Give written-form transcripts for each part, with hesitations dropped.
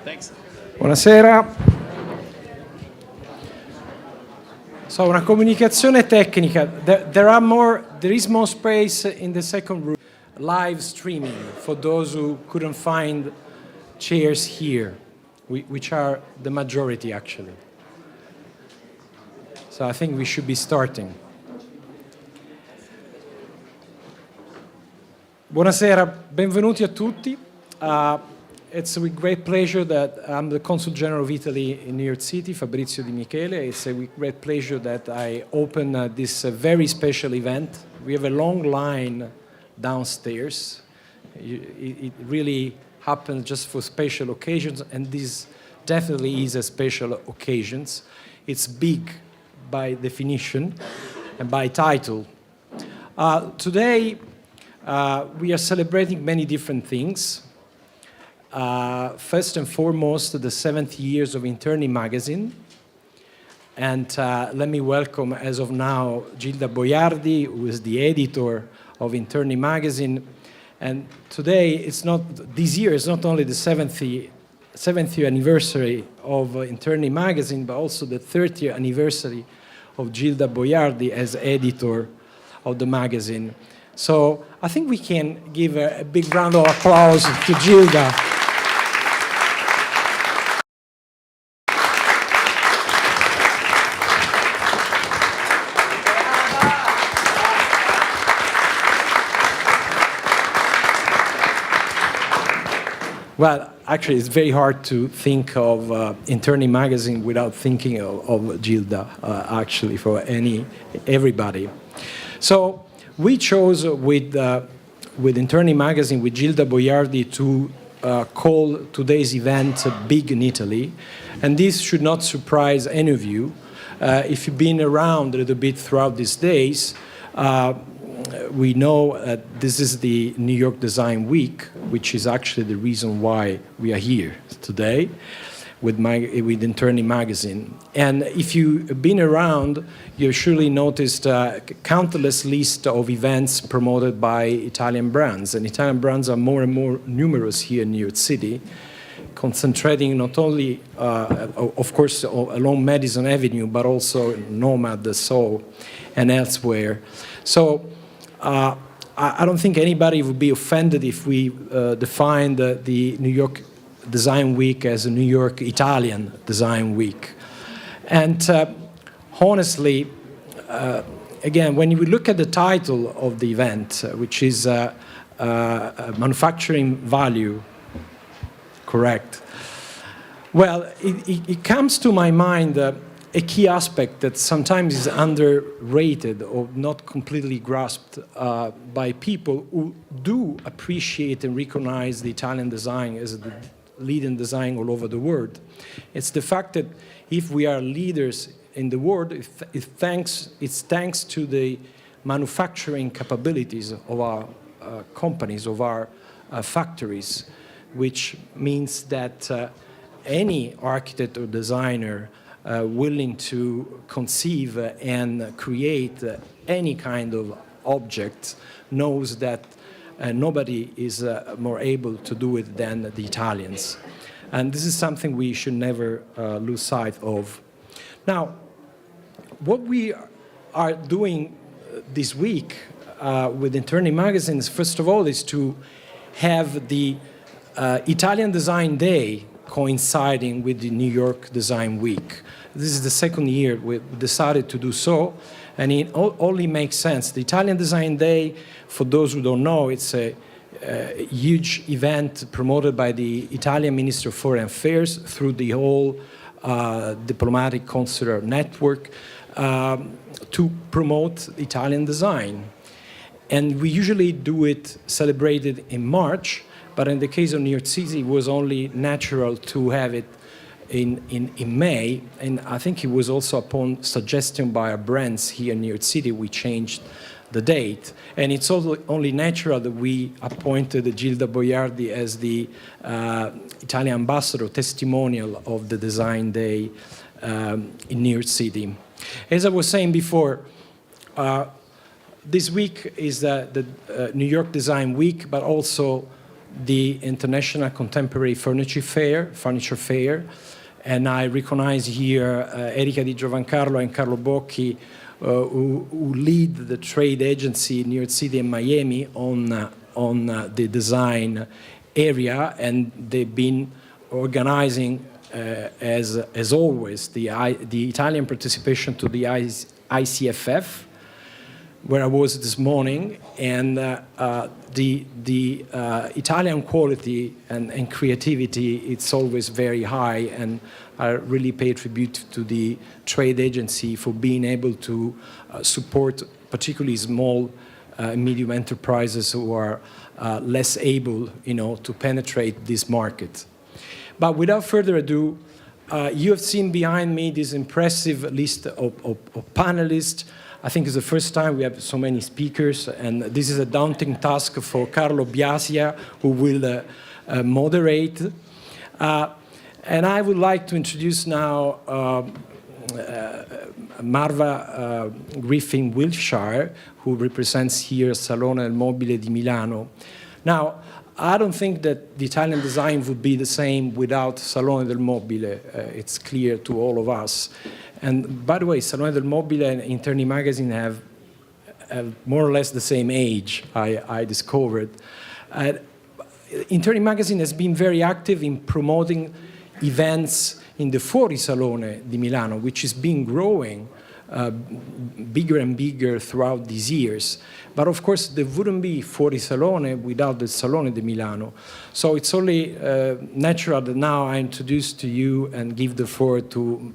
Thanks. Buonasera. So, una comunicazione tecnica. There is more space in the second room. Live streaming for those who couldn't find chairs here, which are the majority actually. So I think we should be starting. Buonasera, benvenuti a tutti. It's with great pleasure that I'm the Consul General of Italy in New York City, Fabrizio Di Michele. It's with great pleasure that I open this very special event. We have a long line downstairs. It really happens just for special occasions, and this definitely is a special occasion. It's big by definition and by title. Today, we are celebrating many different things. First and foremost, the 70 years of Interni magazine. And let me welcome, as of now, Gilda Boiardi, who is the editor of Interni magazine. And today, this year is not only the 70th anniversary of Interni magazine, but also the 30th anniversary of Gilda Boiardi as editor of the magazine. So I think we can give a big round of applause to Gilda. Well, actually, it's very hard to think of Interni magazine without thinking of Gilda, actually, for everybody. So we chose with Interni magazine, with Gilda Boiardi, to call today's event Big in Italy. And this should not surprise any of you. If you've been around a little bit throughout these days, we know that this is the New York Design Week, which is actually the reason why we are here today with Interni magazine. And if you've been around, you've surely noticed a countless list of events promoted by Italian brands. And Italian brands are more and more numerous here in New York City, concentrating not only, of course, along Madison Avenue, but also Nomad, So, and elsewhere. So I don't think anybody would be offended if we defined the New York Design Week as a New York Italian Design Week. And honestly, again, when you look at the title of the event, which is Manufacturing Value, correct? Well, it comes to my mind a key aspect that sometimes is underrated or not completely grasped by people who do appreciate and recognize the Italian design as the leading design all over the world. It's the fact that if we are leaders in the world, it's thanks to the manufacturing capabilities of our companies, of our factories, which means that any architect or designer willing to conceive and create any kind of object knows that nobody is more able to do it than the Italians. And this is something we should never lose sight of. Now, what we are doing this week with Interni magazines, first of all, is to have the Italian Design Day coinciding with the New York Design Week. This is the second year we decided to do so, and it only makes sense. The Italian Design Day, for those who don't know, it's a huge event promoted by the Italian Ministry of Foreign Affairs through the whole diplomatic consular network to promote Italian design. And we usually do it celebrated in March, but in the case of New York City, it was only natural to have it in May. And I think it was also upon suggestion by our brands here in New York City, we changed the date. And it's also only natural that we appointed Gilda Boiardi as the Italian ambassador, testimonial of the Design Day in New York City. As I was saying before, this week is the New York Design Week, but also the International Contemporary Furniture Fair, and I recognize here Erika Di Giovancarlo and Carlo Bocchi, who lead the trade agency in New York City and Miami on the design area, and they've been organizing, as always, the Italian participation to the ICFF, where I was this morning, and the Italian quality and creativity, it's always very high, and I really pay tribute to the trade agency for being able to support particularly small medium enterprises who are less able, to penetrate this market. But without further ado, you have seen behind me this impressive list of panelists. I think it's the first time we have so many speakers, and this is a daunting task for Carlo Biasia, who will moderate. And I would like to introduce now Marva Griffin-Wilshire, who represents here Salone del Mobile di Milano. Now, I don't think that the Italian design would be the same without Salone del Mobile. It's clear to all of us. And by the way, Salone del Mobile and Interni magazine have more or less the same age, I discovered. Interni magazine has been very active in promoting events in the Fuori Salone di Milano, which has been growing bigger and bigger throughout these years. But of course, there wouldn't be Fuori Salone without the Salone di Milano. So it's only natural that now I introduce to you and give the floor to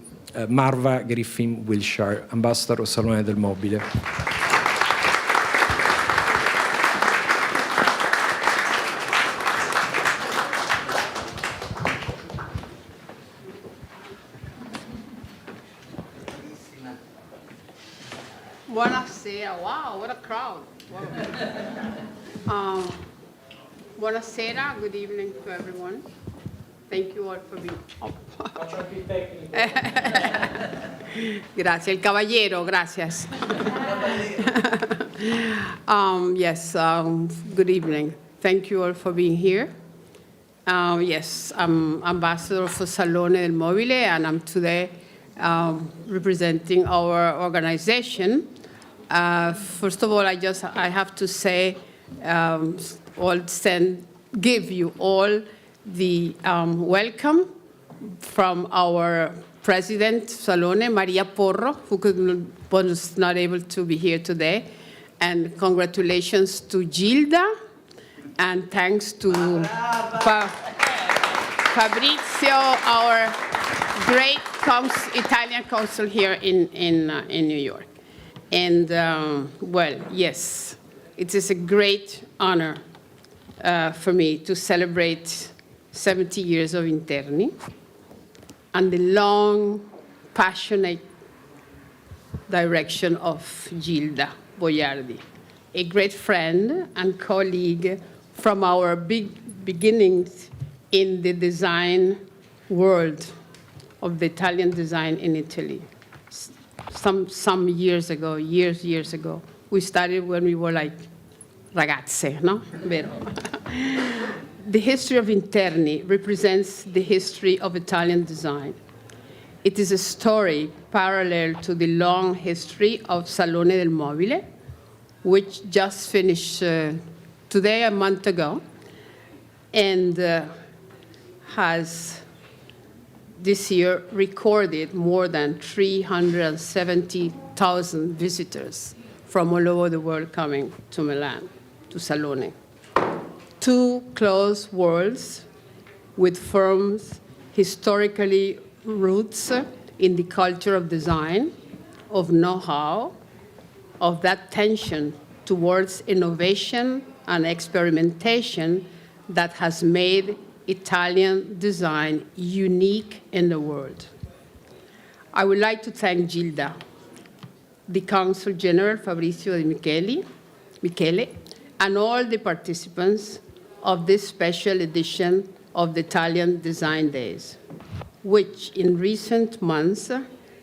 Marva Griffin-Wilshire, Ambassador of Salone del Mobile. Buonasera, wow, what a crowd. Wow. Buonasera, good evening to everyone. Thank you all for being. Oh. Gracias, el caballero, gracias. Yes, good evening. Thank you all for being here. Yes, I'm ambassador for Salone del Mobile, and I'm today representing our organization. First of all, I have to say, give you all the welcome from our president, Salone, Maria Porro, who was not able to be here today. And congratulations to Gilda, and thanks to Fabrizio, our great Italian consul here in New York. And, well, yes, it is a great honor for me to celebrate 70 years of Interni and the long, passionate direction of Gilda Boiardi, a great friend and colleague from our beginnings in the design world of the Italian design in Italy. Some years ago, years ago. We started when we were like ragazze, no? Vero? The history of Interni represents the history of Italian design. It is a story parallel to the long history of Salone del Mobile, which just finished today, a month ago, and has this year recorded more than 370,000 visitors from all over the world coming to Milan, to Salone. Two close worlds with firm historically roots in the culture of design, of know-how, of that tension towards innovation and experimentation that has made Italian design unique in the world. I would like to thank Gilda, the Consul General Fabrizio Di Michele, and all the participants of this special edition of the Italian Design Days, which in recent months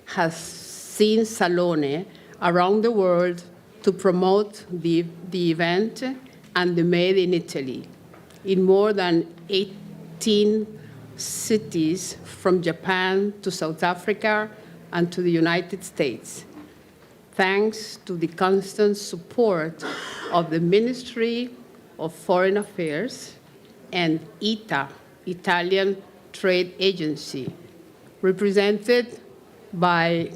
has seen Salone around the world to promote the event and the Made in Italy, in more than 18 cities from Japan to South Africa and to the United States, thanks to the constant support of the Ministry of Foreign Affairs and ITA, Italian Trade Agency, represented by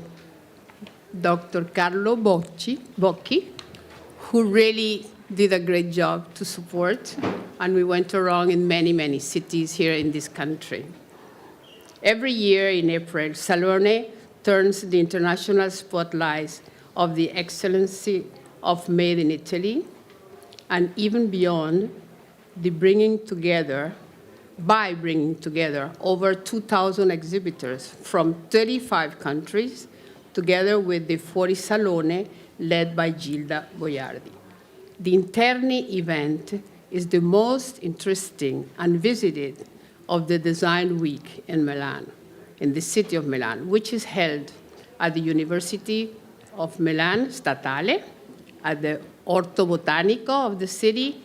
Dr. Carlo Bocchi, who really did a great job to support, and we went around in many, many cities here in this country. Every year in April, Salone turns the international spotlight of the excellency of Made in Italy, and even beyond, by bringing together over 2,000 exhibitors from 35 countries, together with the 40 Salone led by Gilda Boiardi. The Interni event is the most interesting and visited of the Design Week in Milan, in the city of Milan, which is held at the University of Milan Statale, at the Orto Botanico of the city,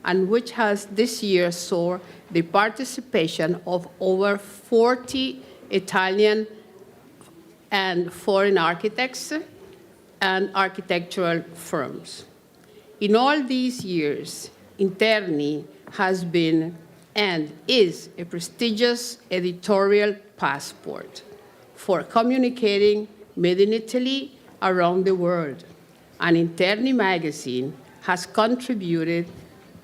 and which has this year saw the participation of over 40 Italian and foreign architects and architectural firms. In all these years, Interni has been and is a prestigious editorial passport for communicating Made in Italy around the world. And Interni magazine has contributed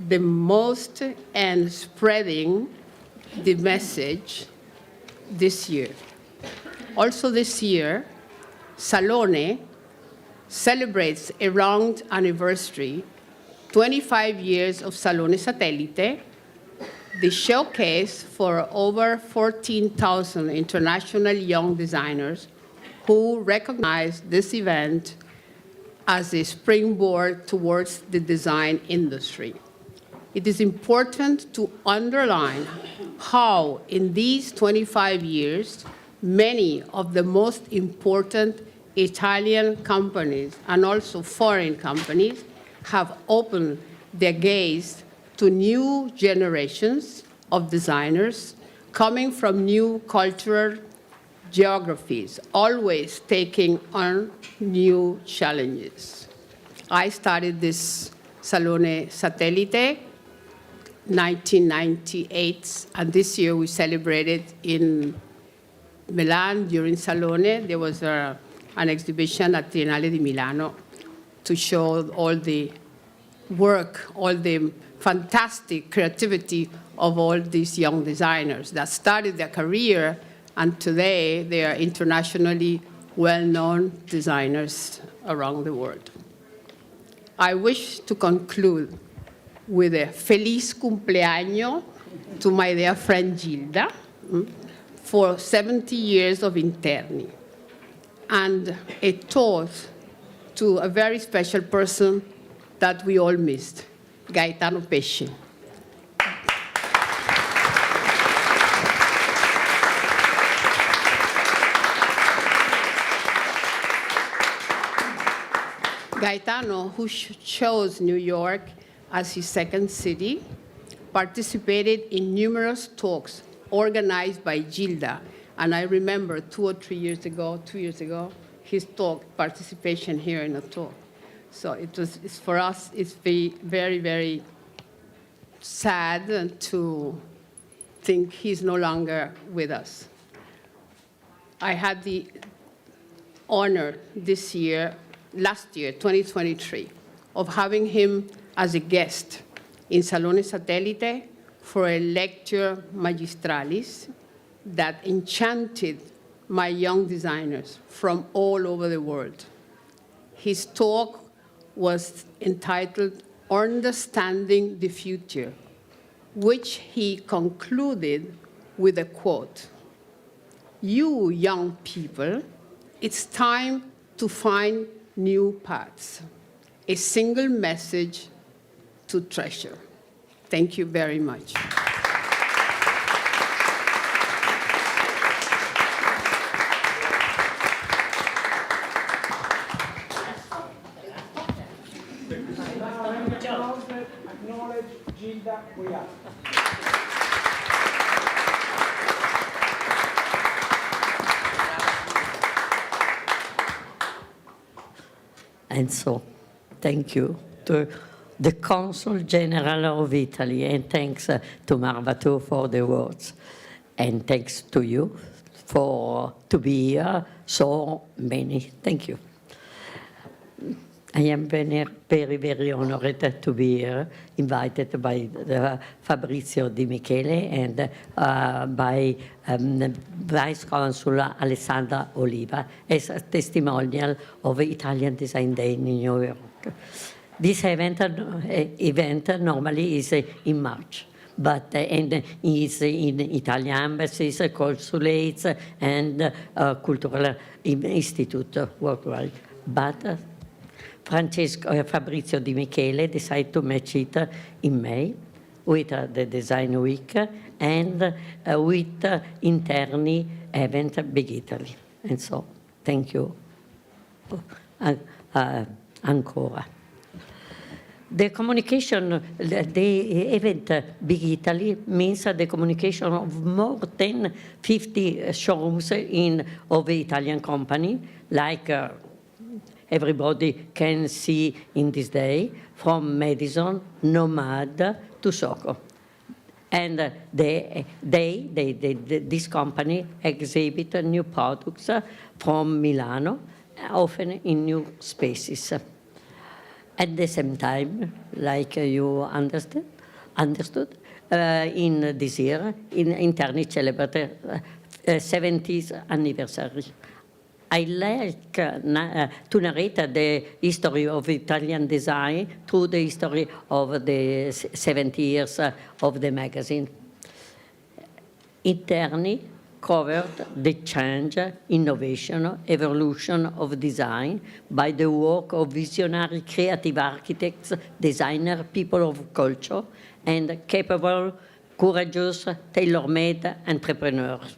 the most in spreading the message this year. Also this year, Salone celebrates a round anniversary, 25 years of Salone Satellite, the showcase for over 14,000 international young designers who recognize this event as a springboard towards the design industry. It is important to underline how, in these 25 years, many of the most important Italian companies and also foreign companies have opened their gaze to new generations of designers coming from new cultural geographies, always taking on new challenges. I started this Salone Satellite 1998, and this year we celebrated in Milan during Salone. There was an exhibition at Triennale di Milano to show all the work, all the fantastic creativity of all these young designers that started their career, and today they are internationally well-known designers around the world. I wish to conclude with a feliz cumpleaños to my dear friend Gilda for 70 years of Interni, and a toast to a very special person that we all missed, Gaetano Pesce. Gaetano, who chose New York as his second city, participated in numerous talks organized by Gilda. And I remember 2 or 3 years ago, his talk, participation here in a talk. So it's for us, it's very, very sad to think he's no longer with us. I had the honor last year, 2023, of having him as a guest in Salone Satellite for a lecture magistralis that enchanted my young designers from all over the world. His talk was entitled Understanding the Future, which he concluded with a quote: "You young people, it's time to find new paths, a single message to treasure." Thank you very much. Acknowledge Gilda. And so, thank you to the Consul General of Italy, and thanks to Marvato for the words. And thanks to you for to be here, so many. Thank you. I am very, very, very honored to be here, invited by Fabrizio Di Michele and by Vice Consul Alessandra Oliva as a testimonial of Italian Design Day in New York. This event normally is in March, but and is in Italian embassies, consulates, and cultural institute worldwide. But Fabrizio Di Michele decided to match it in May with the Design Week and with Interni event Big Italy. And so, thank you ancora. The communication, the event Big Italy means the communication of more than 50 showrooms of Italian company, like everybody can see in this day, from Madison, Nomad to Soko. And this company exhibit new products from Milano, often in new spaces. At the same time, like you understood, in this year, Interni celebrated 70th anniversary. I like to narrate the history of Italian design through the history of the 70 years of the magazine. Interni covered the change, innovation, evolution of design by the work of visionary creative architects, designers, people of culture, and capable, courageous, tailor-made entrepreneurs.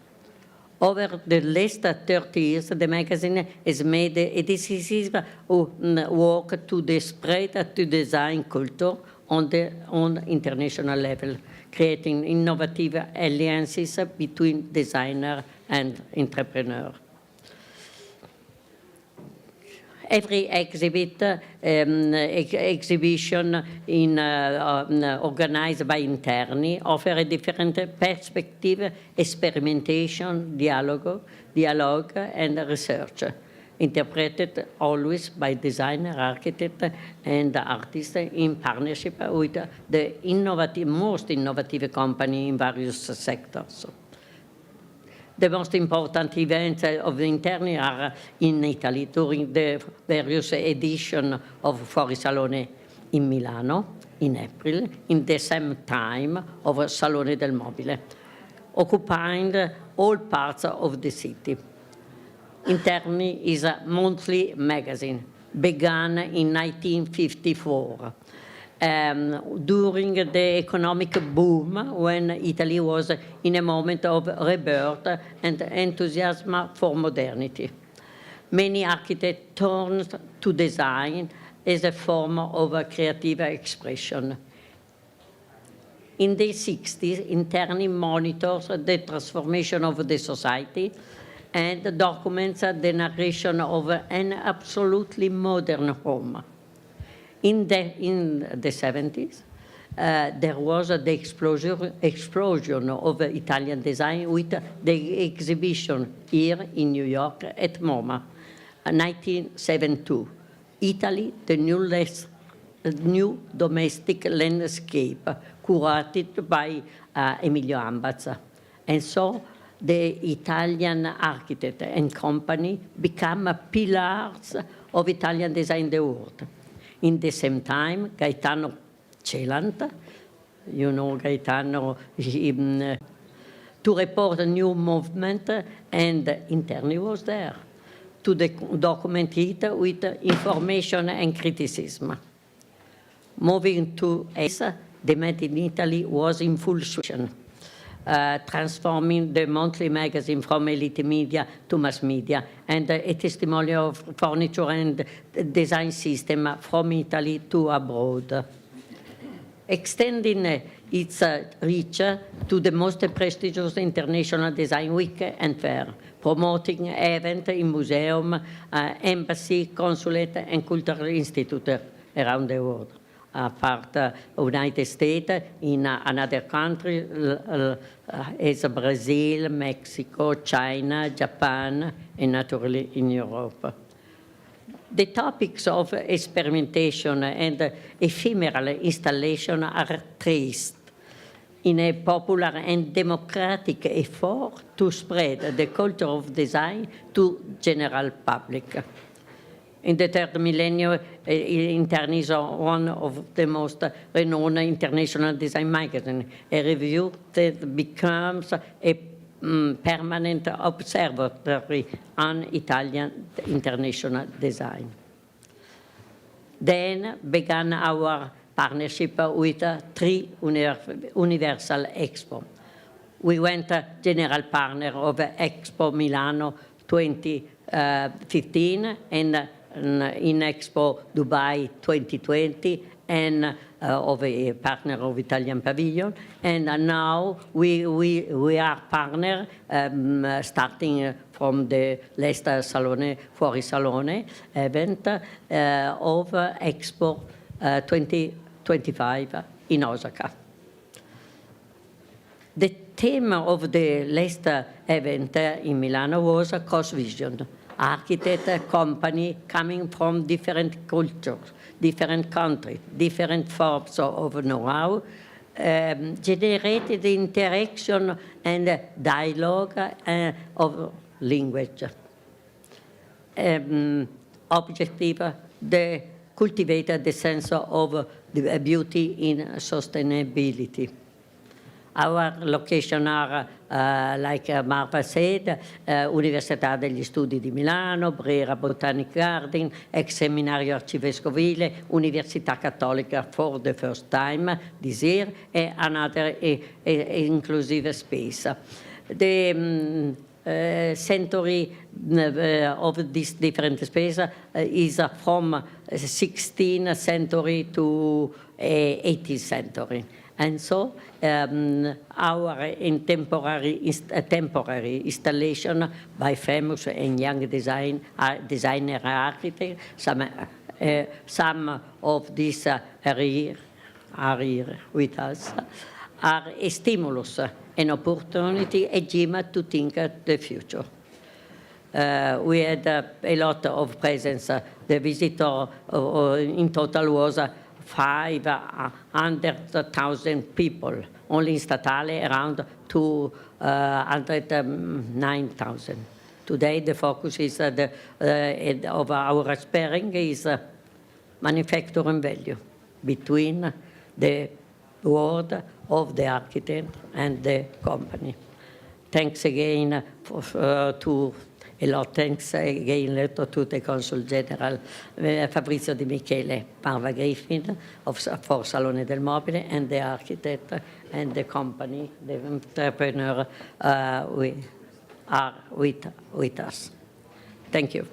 Over the last 30 years, the magazine has made a decisive work to the spread to design culture on international level, creating innovative alliances between designer and entrepreneur. Every exhibition organized by Interni offer a different perspective, experimentation, dialogue, and research, interpreted always by designer, architect, and artist in partnership with the most innovative company in various sectors. The most important events of the Interni are in Italy during the various editions of Fuori Salone in Milano in April, in the same time of Salone del Mobile, occupying all parts of the city. Interni is a monthly magazine, began in 1954. During the economic boom, when Italy was in a moment of rebirth and enthusiasm for modernity. Many architects turned to design as a form of creative expression. In the 60s, Interni monitors the transformation of the society and documents the narration of an absolutely modern home. In the 70s, there was the explosion of Italian design with the exhibition here in New York at MoMA, 1972. Italy, the new domestic landscape, curated by Emilio Ambazza. And so the Italian architect and company become pillars of Italian design in the world. In the same time, Gaetano Celant, you know Gaetano, to report a new movement, and Interni was there to document it with information and criticism. Moving to ESA, the Made in Italy was in full swing, transforming the monthly magazine from elite media to mass media, and a testimonial of furniture and design system from Italy to abroad. extending its reach to the most prestigious international design week and fair, promoting events in museum, embassy, consulate, and cultural institute around the world. Apart United States, in another country is Brazil, Mexico, China, Japan, and naturally in Europe. The topics of experimentation and ephemeral installation are traced in a popular and democratic effort to spread the culture of design to general public. In the third millennium, Interni is one of the most renowned international design magazines, a review that becomes a permanent observatory on Italian international design. Then began our partnership with three Universal Expo. We went general partner of Expo Milano 2015 and in Expo Dubai 2020 and of a partner of Italian Pavilion. And now we are partner starting from the last Salone, Fuori Salone event of Expo 2025 in Osaka. The theme of the last event in Milano was cost vision. Architect, company coming from different cultures, different countries, different forms of know-how, generated interaction and dialogue of language. Objective, they cultivated the sense of the beauty in sustainability. Our location are, like Marva said, Università degli Studi di Milano, Brera Botanic Garden, ex Seminario Arcivescovile, Università Cattolica for the first time this year, and another inclusive space. The century of this different space is from 16th century to 18th century. And so our temporary installation by famous and young designer architects, some of these are here with us, are a stimulus, an opportunity, a gym to think of the future. We had a lot of presence. The visitor in total was 500,000 people. Only in Statale, around 209,000. Today, the focus is of our sparing is manufacturing value between the word of the architect and the company. Thanks again thanks again to the Consul General Fabrizio Di Michele Parva Griffin for Salone del Mobile and the architect and the company, the entrepreneur we are with us. Thank you.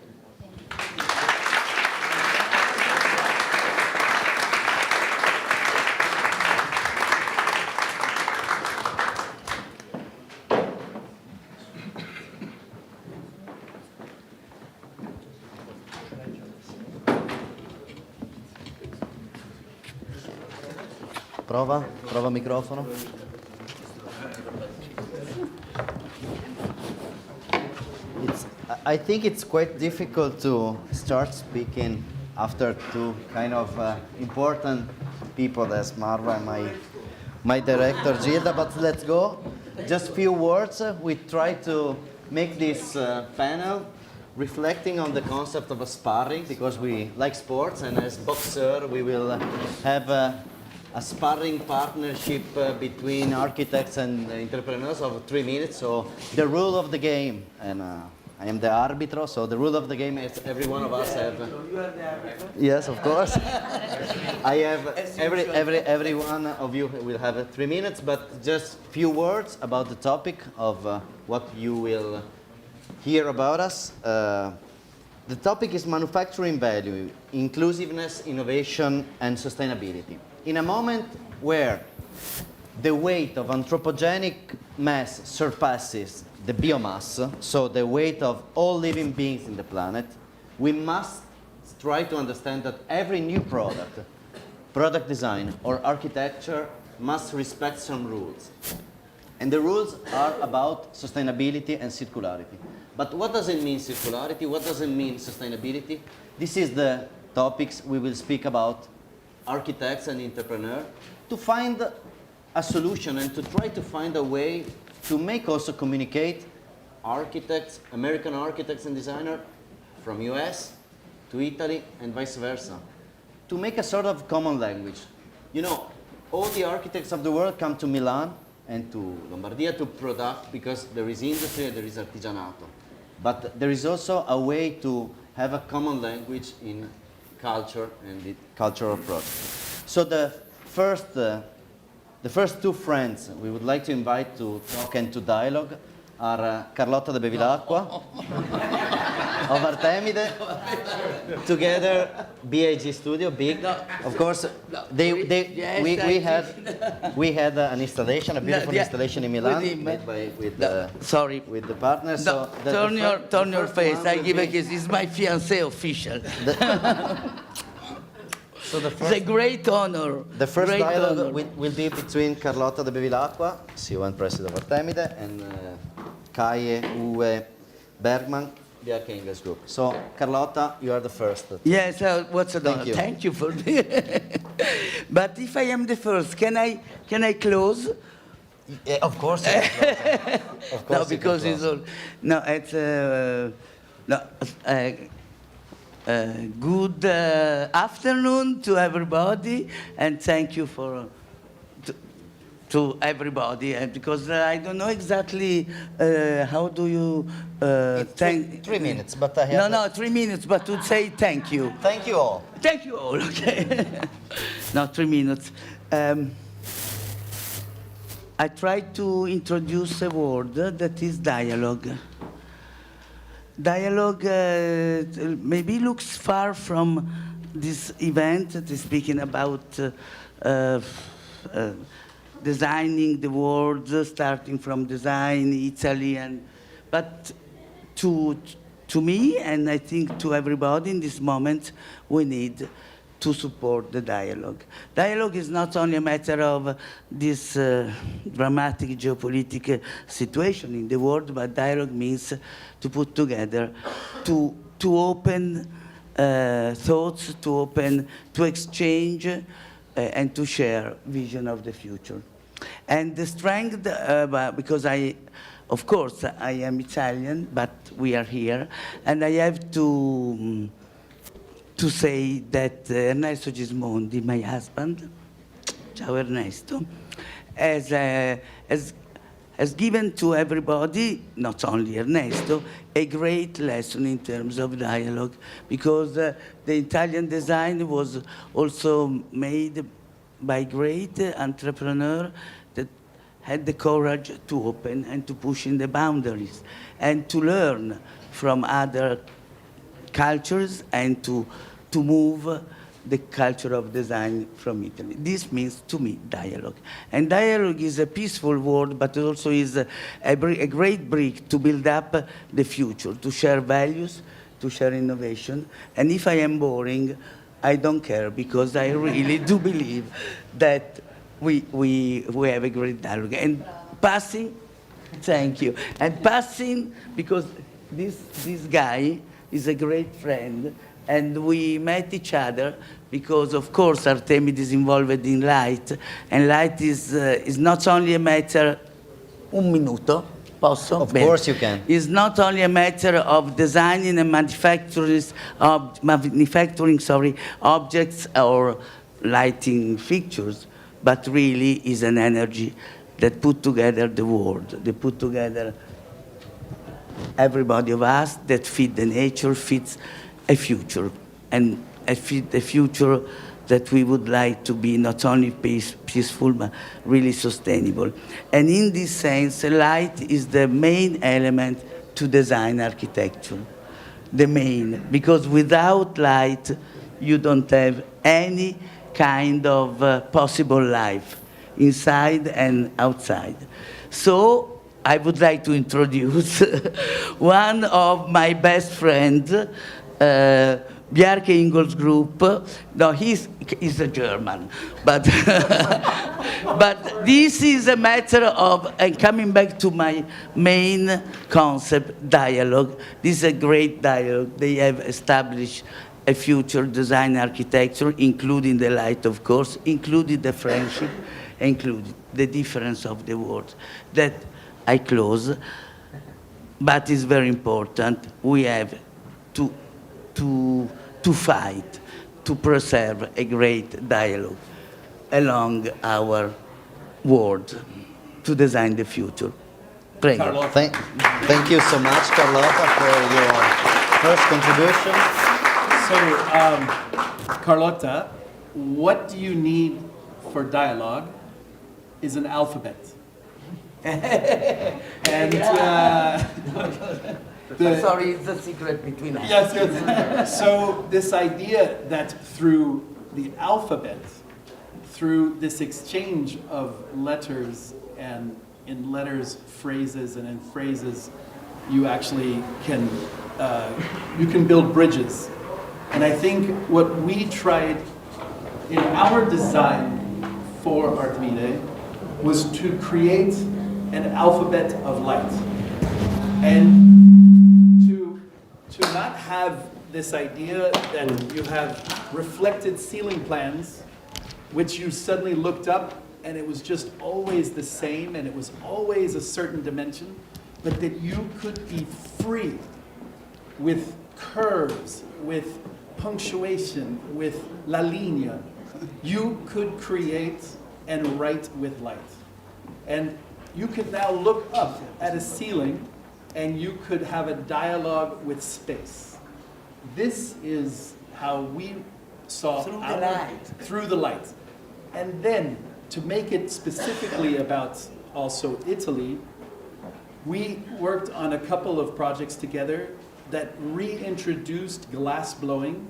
Prova microfono. I think it's quite difficult to start speaking after two kind of important people as Marva and my director Gilda, but let's go. Just few words. We try to make this panel reflecting on the concept of a sparring because we like sports, and as boxer we will have a sparring partnership between architects and entrepreneurs of 3 minutes. So the rule of the game, and I am the arbitro, so the rule of the game is every one of us have. So you are the arbitro? Yes, of course. I have every one of you will have 3 minutes, but just few words about the topic of what you will hear about us. The topic is manufacturing value, inclusiveness, innovation, and sustainability. In a moment, where the weight of anthropogenic mass surpasses the biomass, so the weight of all living beings in the planet, we must try to understand that every new product design or architecture must respect some rules. And the rules are about sustainability and circularity. But what does it mean, circularity? What does it mean, sustainability? This is the topics we will speak about, architects and entrepreneurs, to find a solution and to try to find a way to make also communicate architects, American architects and designers from US to Italy and vice versa, to make a sort of common language. You know, all the architects of the world come to Milan and to Lombardia to product because there is industry and there is artigianato. But there is also a way to have a common language in culture and the cultural approach. So the first two friends we would like to invite to talk and to dialogue are Carlotta de Bevilacqua of Artemide, together BAG Studio, big. Of course, we had an installation, a beautiful installation in Milan made with the partners. No, so turn your face. I give a kiss. It's my fiancé official. So it's a great honor. The first great dialogue honor. will be between Carlotta de Bevilacqua, CEO and President of Artemide, and Kaye Uwe Bergman, the Archangels Group. So, Carlotta, you are the first. Yes, what's the honor? you. Thank you for But if I am the first, can I close? Yeah, of course. You can close. Of course No, because you it's can all. No, it's good afternoon to everybody, and thank you for to everybody. Because I don't know exactly how do you thank. 3 minutes, but I have. No, 3 minutes, but to say thank you. Thank you all. Thank you all. Okay. No, 3 minutes. I try to introduce a word that is dialogue. Dialogue maybe looks far from this event that is speaking about designing the world, starting from design, Italy, but to me, and I think to everybody in this moment, we need to support the dialogue. Dialogue is not only a matter of this dramatic geopolitical situation in the world, but dialogue means to put together, to open thoughts, to exchange and to share vision of the future. And the strength, because of course, I am Italian, but we are here, and I have to say that Ernesto Gismondi, my husband, ciao Ernesto, has given to everybody, not only Ernesto, a great lesson in terms of dialogue, because the Italian design was also made by great entrepreneurs that had the courage to open and to push in the boundaries and to learn from other cultures and to move the culture of design from Italy. This means, to me, dialogue. And dialogue is a peaceful word, but it also is a great brick to build up the future, to share values, to share innovation. And if I am boring, I don't care, because I really do believe that we have a great dialogue. And passing, thank you. And passing, because this guy is a great friend, and we met each other because, of course, Artemide is involved in light, and light is not only a matter. Un minuto, posso? Of course you can. It's not only a matter of designing and manufacturing objects or lighting fixtures, but really is an energy that put together the world. They put together everybody of us, that feed the nature, feeds a future, and a future that we would like to be not only peaceful, but really sustainable. And in this sense, light is the main element to design architecture. The main, because without light, you don't have any kind of possible life, inside and outside. So I would like to introduce one of my best friends, Bjarke Ingels Group. No, he's a German, but but this is a matter of, and coming back to my main concept, dialogue. This is a great dialogue. They have established a future design architecture, including the light, of course, including the friendship, including the difference of the words. That I close, but it's very important. We have to fight, to preserve a great dialogue along our world, to design the future. Prego. Carlotta. Thank you so much, Carlotta, for your first contribution. So, Carlotta, what do you need for dialogue is an alphabet. And Sorry, it's a secret between us. yes, yes. So this idea that through the alphabet, through this exchange of letters, and in letters phrases, and in phrases you actually can you can build bridges. And I think what we tried in our design for Artemide was to create an alphabet of light. And to not have this idea that you have reflected ceiling plans, which you suddenly looked up and it was just always the same and it was always a certain dimension, but that you could be free with curves, with punctuation, with la linea. You could create and write with light. And you could now look up at a ceiling and you could have a dialogue with space. This is how we saw Through the light. Through the light. And then, to make it specifically about also Italy, we worked on a couple of projects together that reintroduced glass blowing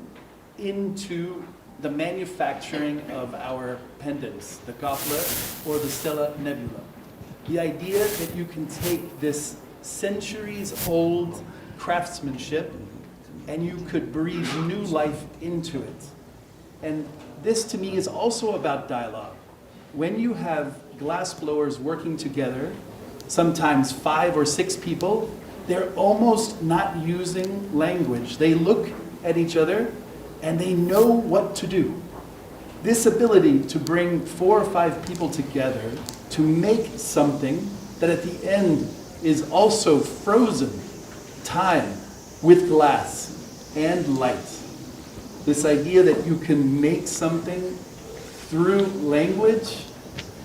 into the manufacturing of our pendants, the goblet or the Stella Nebula. The idea that you can take this centuries-old craftsmanship and you could breathe new life into it. And this to me is also about dialogue. When you have glass blowers working together, sometimes 5 or 6 people, they're almost not using language. They look at each other and they know what to do. This ability to bring 4 or 5 people together to make something that at the end is also frozen time with glass and light. This idea that you can make something through language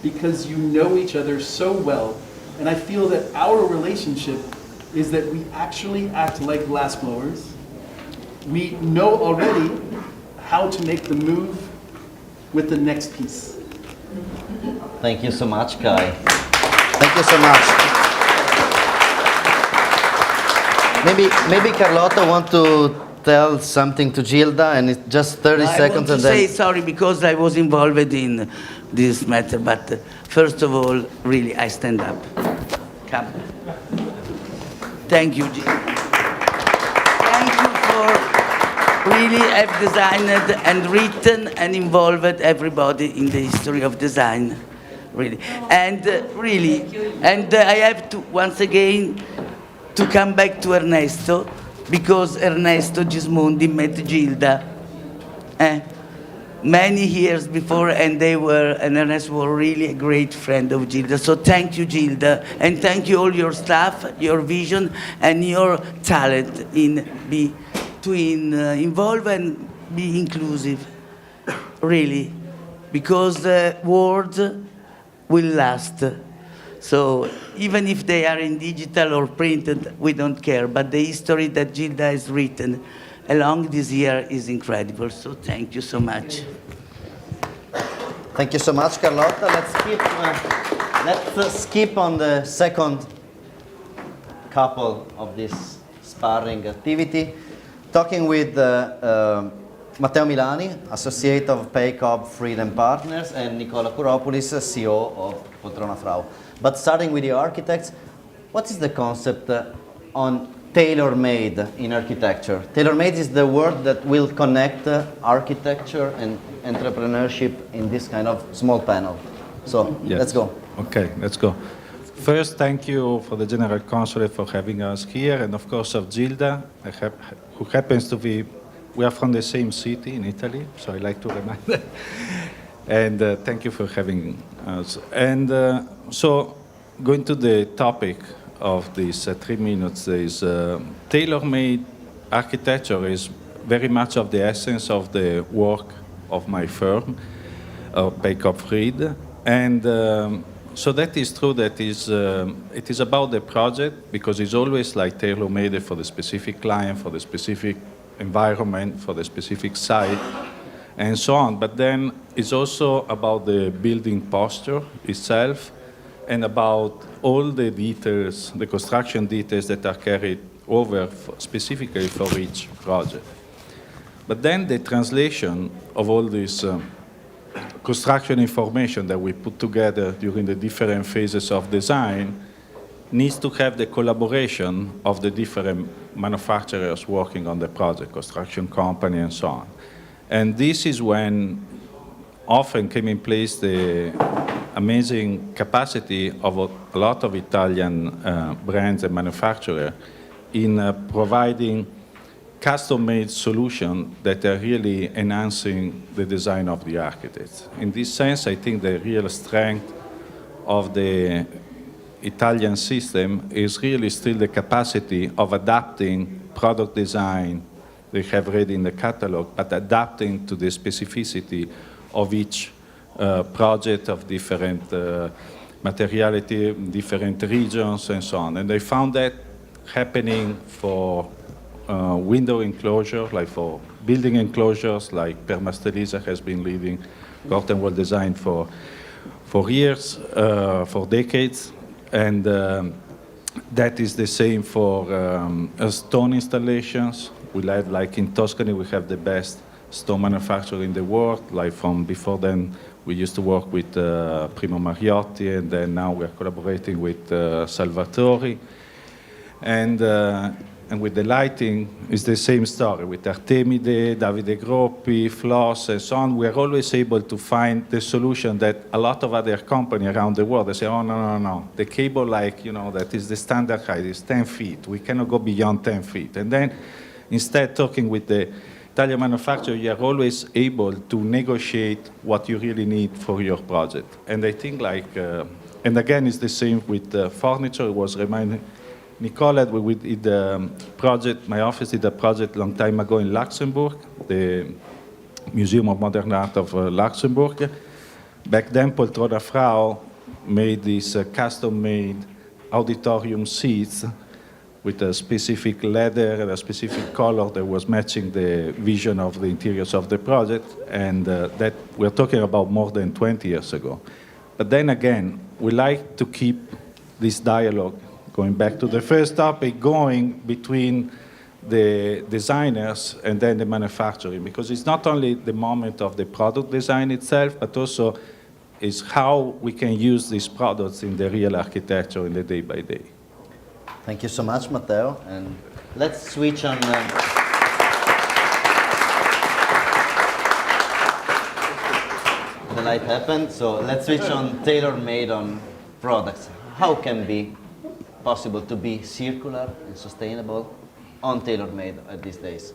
because you know each other so well. And I feel that our relationship is that we actually act like glass blowers. We know already how to make the move with the next piece. Thank you so much, Kai. Thank you so much. Maybe Carlotta want to tell something to Gilda, and it's just 30 seconds. I want to and then say sorry because I was involved in this matter, but first of all, really, I stand up. Come. Thank you, Gilda. Thank you for really have designed and written and involved everybody in the history of design, really. And really, and I have to, once again, to come back to Ernesto, because Ernesto Gismondi met Gilda many years before, and Ernesto was really a great friend of Gilda. So thank you, Gilda, and thank you all your staff, your vision, and your talent to involve and be inclusive, really, because words will last. So even if they are in digital or printed, we don't care. But the history that Gilda has written along this year is incredible. So thank you so much. Thank you so much, Carlotta. Let's skip on the second couple of this sparring activity, talking with Matteo Milani, Associate of Paycob Freedom Partners, and Nicola Kouropoulos, CEO of Poltrona Frau. But starting with the architects, what is the concept on tailor-made in architecture? Tailor-made is the word that will connect architecture and entrepreneurship in this kind of small panel. So Yes. let's go. Okay, let's go. First, thank you for the General Consulate for having us here, and of course of Gilda, who happens to be, we are from the same city in Italy, so I like to remind that. And thank you for having us. And so, going to the topic of these 3 minutes is tailor-made architecture is very much of the essence of the work of my firm, Paycob Fried. And so that is true that it is about the project, because it's always like tailor-made for the specific client, for the specific environment, for the specific site, and so on. But then it's also about the building posture itself and about all the details, the construction details that are carried over specifically for each project. But then the translation of all this construction information that we put together during the different phases of design needs to have the collaboration of the different manufacturers working on the project, construction company and so on. And this is when often came in place the amazing capacity of a lot of Italian brands and manufacturers in providing custom-made solutions that are really enhancing the design of the architects. In this sense, I think the real strength of the Italian system is really still the capacity of adapting product design they have already in the catalog, but adapting to the specificity of each project of different materiality, different regions, and so on. And I found that happening for window enclosure, like for building enclosures, like Per Mastelisa has been leading curtain wall design for years, for decades, and that is the same for stone installations. We have, like in Tuscany, we have the best stone manufacturer in the world. Like from before then, we used to work with Primo Mariotti, and then now we're collaborating with Salvatori. And with the lighting, it's the same story. With Artemide, Davide Groppi, Floss, and so on, we're always able to find the solution that a lot of other companies around the world, they say, oh, no. The cable, that is the standard height, is 10 feet. We cannot go beyond 10 feet. And then, instead, talking with the Italian manufacturer, you are always able to negotiate what you really need for your project. And I think, and again, it's the same with furniture. It was reminding Nicola, we did a project, my office did a project a long time ago in Luxembourg, the Museum of Modern Art of Luxembourg. Back then, Poltrona Frau made these custom-made auditorium seats with a specific leather and a specific color that was matching the vision of the interiors of the project, and that we're talking about more than 20 years ago. But then again, we like to keep this dialogue, going back to the first topic, going between the designers and then the manufacturing, because it's not only the moment of the product design itself, but also is how we can use these products in the real architecture in the day by day. Thank you so much, Matteo. And let's switch on. The light happened, so let's switch on tailor-made on products. How can it be possible to be circular and sustainable on tailor-made at these days?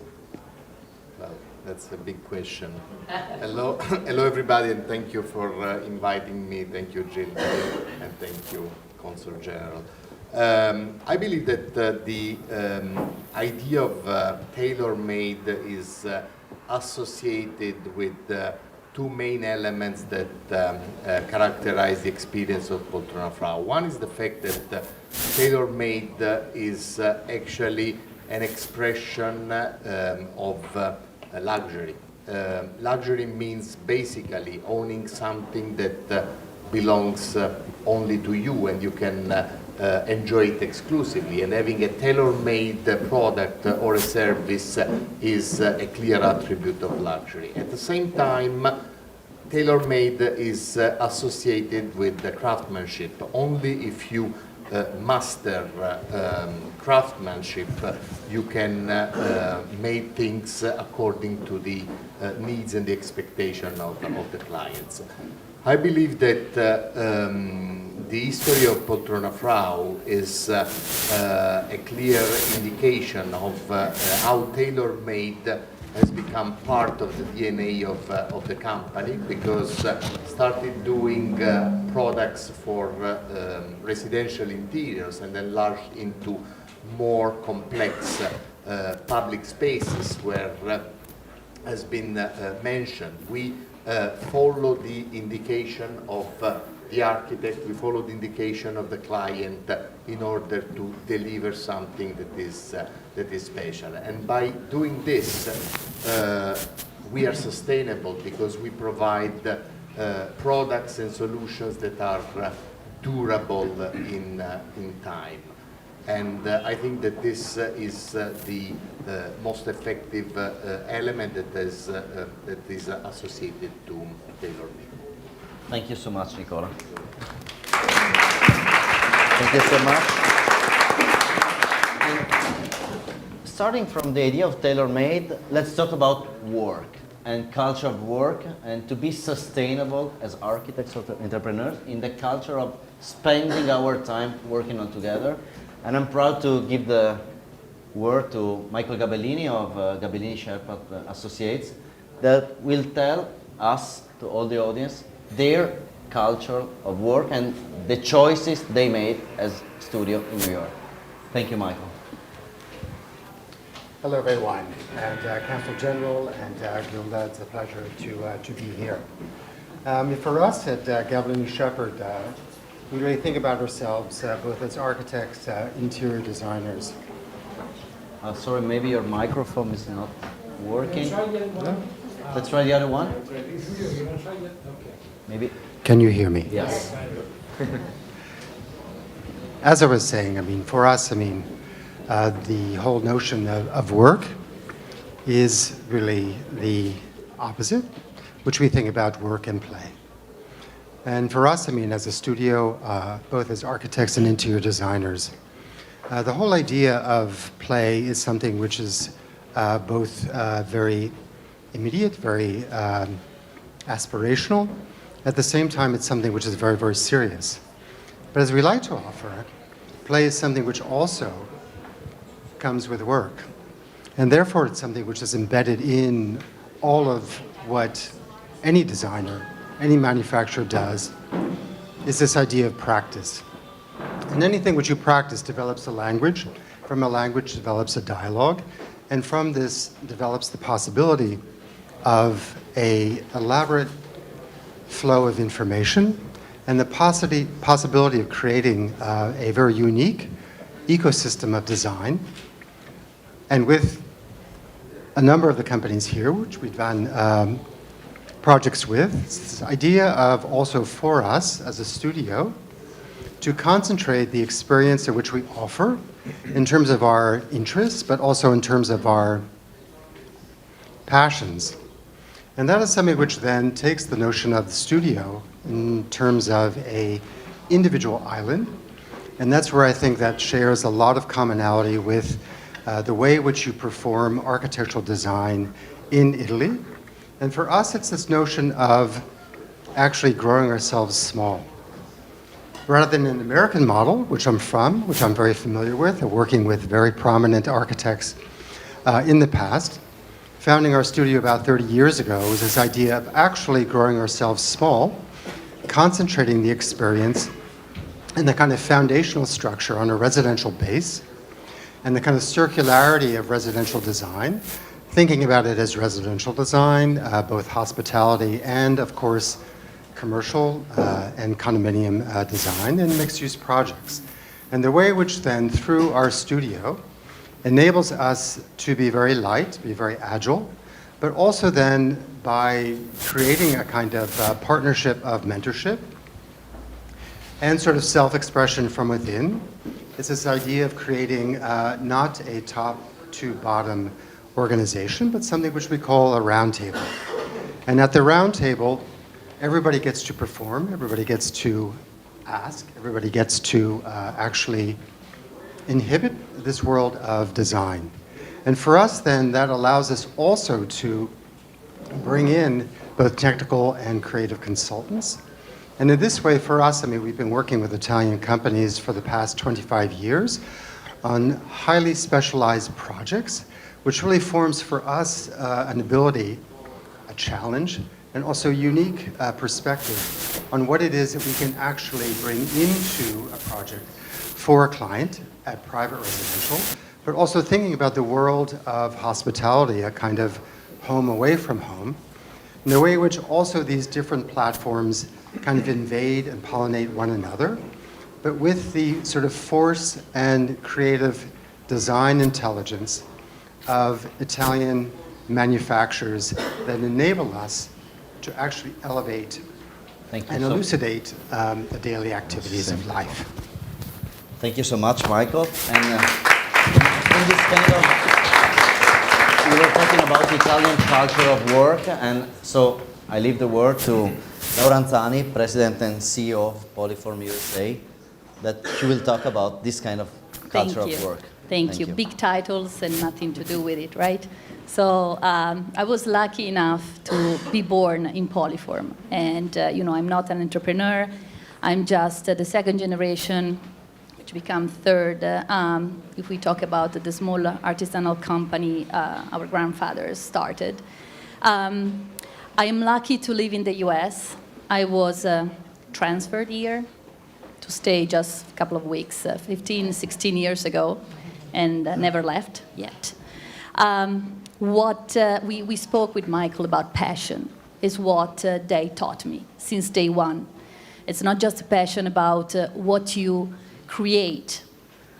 Well, that's a big question. Hello, hello everybody, and thank you for inviting me. Thank you, Jill, and thank you, Consul General. I believe that the idea of tailor-made is associated with two main elements that characterize the experience of Poltrona Frau. One is the fact that tailor-made is actually an expression of luxury. Luxury means basically owning something that belongs only to you, and you can enjoy it exclusively, and having a tailor-made product or a service is a clear attribute of luxury. At the same time, tailor-made is associated with the craftsmanship. Only if you master craftsmanship, you can make things according to the needs and the expectation of the clients. I believe that the history of Poltrona Frau is a clear indication of how tailor-made has become part of the DNA of the company, because started doing products for residential interiors and enlarged into more complex public spaces where, has been mentioned, we follow the indication of the architect, we follow the indication of the client in order to deliver something that is special. And by doing this, we are sustainable because we provide products and solutions that are durable in time. And I think that this is the most effective element that is associated to tailor-made. Thank you so much, Nicola. Thank you so much. And starting from the idea of tailor-made, let's talk about work and culture of work, and to be sustainable as architects or entrepreneurs in the culture of spending our time working on together. And I'm proud to give the word to Michael Gabellini of Gabellini Sherpa Associates, that will tell us, to all the audience, their culture of work and the choices they made as studio in New York. Thank you, Michael. Hello, everyone, and Council General and Gilda, it's a pleasure to be here. For us at Gabellini Shepherd, we really think about ourselves both as architects, interior designers. Sorry, maybe your microphone is not working. No? Let's try the other one. Maybe. Can you hear me? Yes. As I was saying, I mean, for us, I mean, the whole notion of work is really the opposite, which we think about work and play. And for us, I mean, as a studio, both as architects and interior designers, the whole idea of play is something which is both very immediate, very aspirational. At the same time, it's something which is very, very serious. But as we like to offer, play is something which also comes with work. And therefore, it's something which is embedded in all of what any designer, any manufacturer does, is this idea of practice. And anything which you practice develops a language. From a language develops a dialogue. And from this develops the possibility of an elaborate flow of information and the possibility of creating a very unique ecosystem of design. And with a number of the companies here, which we've done projects with, it's this idea of also for us as a studio to concentrate the experience in which we offer in terms of our interests, but also in terms of our passions. And that is something which then takes the notion of the studio in terms of an individual island. And that's where I think that shares a lot of commonality with the way in which you perform architectural design in Italy. And for us, it's this notion of actually growing ourselves small. Rather than an American model, which I'm from, which I'm very familiar with, working with very prominent architects in the past, founding our studio about 30 years ago was this idea of actually growing ourselves small, concentrating the experience and the kind of foundational structure on a residential base, and the kind of circularity of residential design, thinking about it as residential design, both hospitality and, of course, commercial and condominium design and mixed-use projects. And the way in which then, through our studio, enables us to be very light, be very agile, but also then by creating a kind of partnership of mentorship, and sort of self-expression from within. It's this idea of creating not a top-to-bottom organization, but something which we call a round table. And at the round table, everybody gets to perform, everybody gets to ask, everybody gets to actually inhibit this world of design. And for us then, that allows us also to bring in both technical and creative consultants. And in this way, for us, I mean, we've been working with Italian companies for the past 25 years on highly specialized projects, which really forms for us an ability, a challenge, and also unique perspective on what it is that we can actually bring into a project for a client at private residential, but also thinking about the world of hospitality, a kind of home away from home, in the way in which also these different platforms kind of invade and pollinate one another, but with the sort of force and creative design intelligence of Italian manufacturers that enable us to actually elevate and elucidate the daily activities of life. Thank you so much, Michael. And in this kind of, we were talking about Italian culture of work, and so I leave the word to Laura Anzani, President and CEO of Polyform USA, that she will talk about this kind of culture of work. Thank you. Big titles and nothing to do with it, right? So I was lucky enough to be born in Polyform. And, I'm not an entrepreneur. I'm just the second generation, which become third. If we talk about the small artisanal company our grandfathers started. I am lucky to live in the US. I was transferred here to stay just a couple of weeks, 15, 16 years ago, and never left yet. What we spoke with Michael about passion is what they taught me since day one. It's not just a passion about what you create,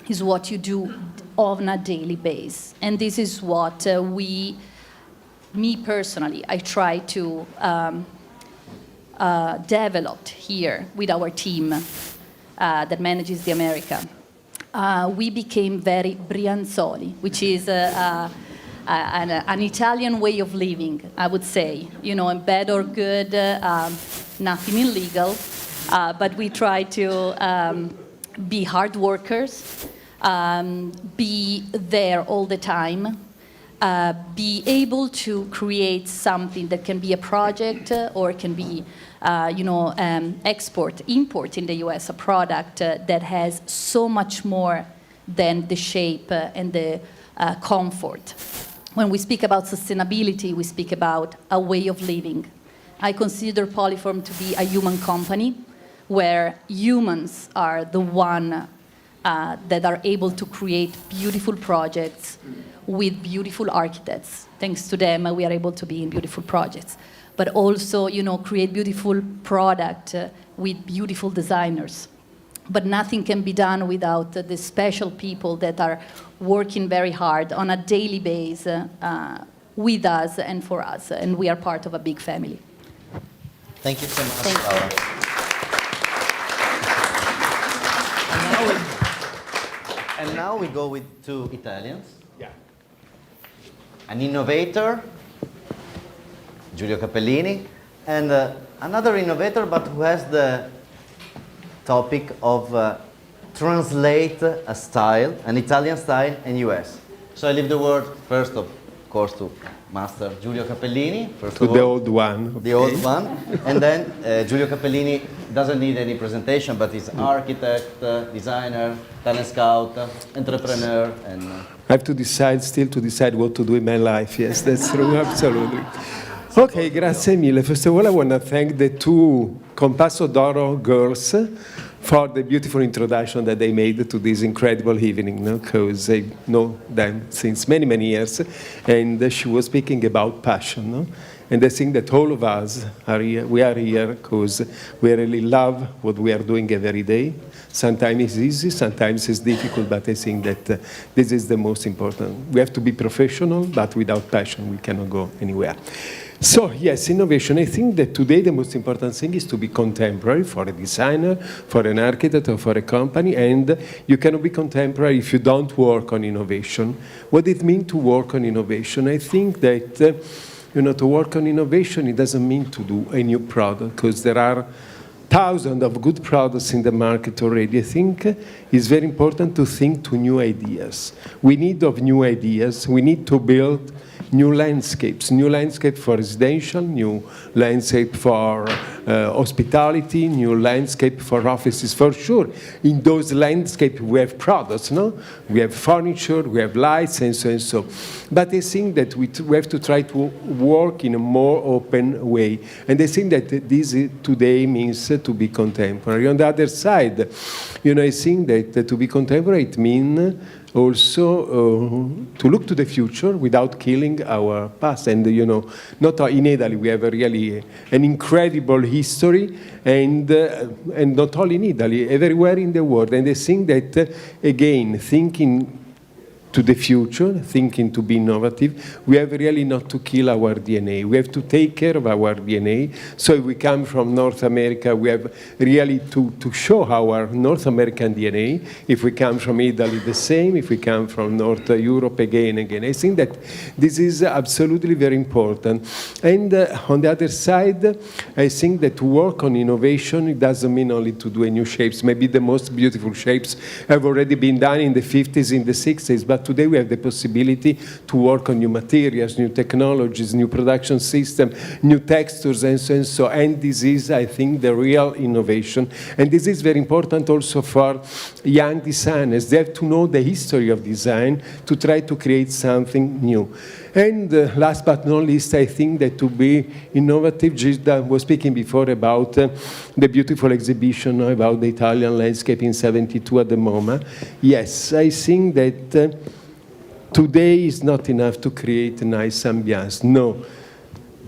it's what you do on a daily basis. And this is what me personally, I try to develop here with our team that manages the America. We became very Brianzoli, which is an Italian way of living, I would say. In bad or good, nothing illegal, but we try to be hard workers, be there all the time, be able to create something that can be a project or can be, export, import in the US, a product that has so much more than the shape and the comfort. When we speak about sustainability, we speak about a way of living. I consider Polyform to be a human company where humans are the one that are able to create beautiful projects with beautiful architects. Thanks to them, we are able to be in beautiful projects. But also, create beautiful product with beautiful designers. But nothing can be done without the special people that are working very hard on a daily basis with us and for us. And we are part of a big family. Thank you so much, Thank you. Laura. And now we go with two Italians. Yeah. An innovator, Giulio Capellini, and another innovator, but who has the topic of translate a style, an Italian style, in US. So I leave the word first, of course, to Master Giulio Capellini. First to of all, the old one. the old one, and then Giulio Capellini doesn't need any presentation, but he's architect, designer, talent scout, entrepreneur, and. I have to decide, still to decide what to do in my life. Yes, that's true, absolutely. Okay, grazie mille. First of all, I want to thank the two Compasso d'Oro girls for the beautiful introduction that they made to this incredible evening, because I know them since many, many years, and she was speaking about passion, no? And I think that all of us are here, we are here because we really love what we are doing every day. Sometimes it's easy, sometimes it's difficult, but I think that this is the most important. We have to be professional, but without passion we cannot go anywhere. So yes, innovation. I think that today the most important thing is to be contemporary for a designer, for an architect, or for a company, and you cannot be contemporary if you don't work on innovation. What it means to work on innovation? I think that to work on innovation, it doesn't mean to do a new product, because there are thousands of good products in the market already. I think it's very important to think to new ideas. We need of new ideas. We need to build new landscape for residential, new landscape for hospitality, new landscape for offices, for sure. In those landscapes, we have products, no? We have furniture, we have lights, and so and so. But I think that we have to try to work in a more open way. And I think that this today means to be contemporary. On the other side, I think that to be contemporary, it means also to look to the future without killing our past. And, not in Italy, we have really an incredible history, and not only in Italy, everywhere in the world. And I think that, again, thinking to the future, thinking to be innovative, we have really not to kill our DNA. We have to take care of our DNA. So if we come from North America, we have really to show our North American DNA. If we come from Italy, the same. If we come from North Europe, again. I think that this is absolutely very important. And on the other side, I think that to work on innovation, it doesn't mean only to do new shapes. Maybe the most beautiful shapes have already been done in the 50s, in the 60s, but today we have the possibility to work on new materials, new technologies, new production system, new textures, and so and so. And this is, I think, the real innovation. And this is very important also for young designers. They have to know the history of design to try to create something new. And last but not least, I think that to be innovative, Gilda was speaking before about the beautiful exhibition about the Italian landscape in '72 at the MoMA. Yes, I think that today is not enough to create a nice ambiance. No.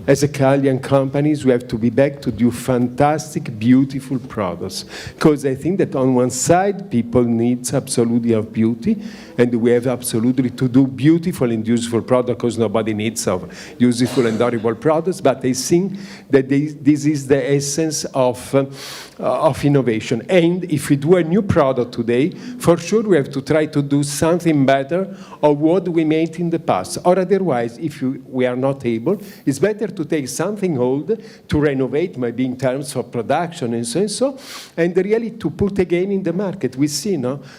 As Italian companies, we have to be back to do fantastic, beautiful products. Because I think that on one side, people need absolutely of beauty, and we have absolutely to do beautiful and useful products, because nobody needs of useful and horrible products. But I think that this is the essence of innovation. And if we do a new product today, for sure we have to try to do something better of what we made in the past. Or otherwise, if we are not able, it's better to take something old, to renovate, maybe in terms of production and so, and really to put again in the market. We see,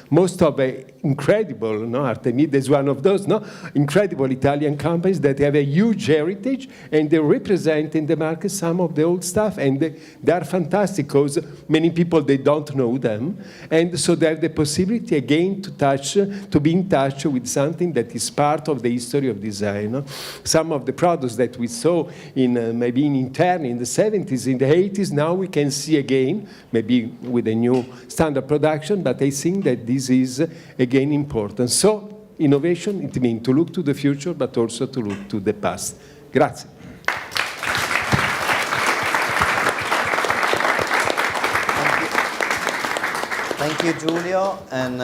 most of the incredible, Artemide is one of those, incredible Italian companies that have a huge heritage, and they represent in the market some of the old stuff, and they are fantastic, because many people, they don't know them, and so they have the possibility again to be in touch with something that is part of the history of design. Some of the products that we saw maybe in Interni in the 70s, in the 80s, now we can see again, maybe with a new standard production, but I think that this is again important. So innovation, it means to look to the future, but also to look to the past. Grazie. Thank you, Giulio. And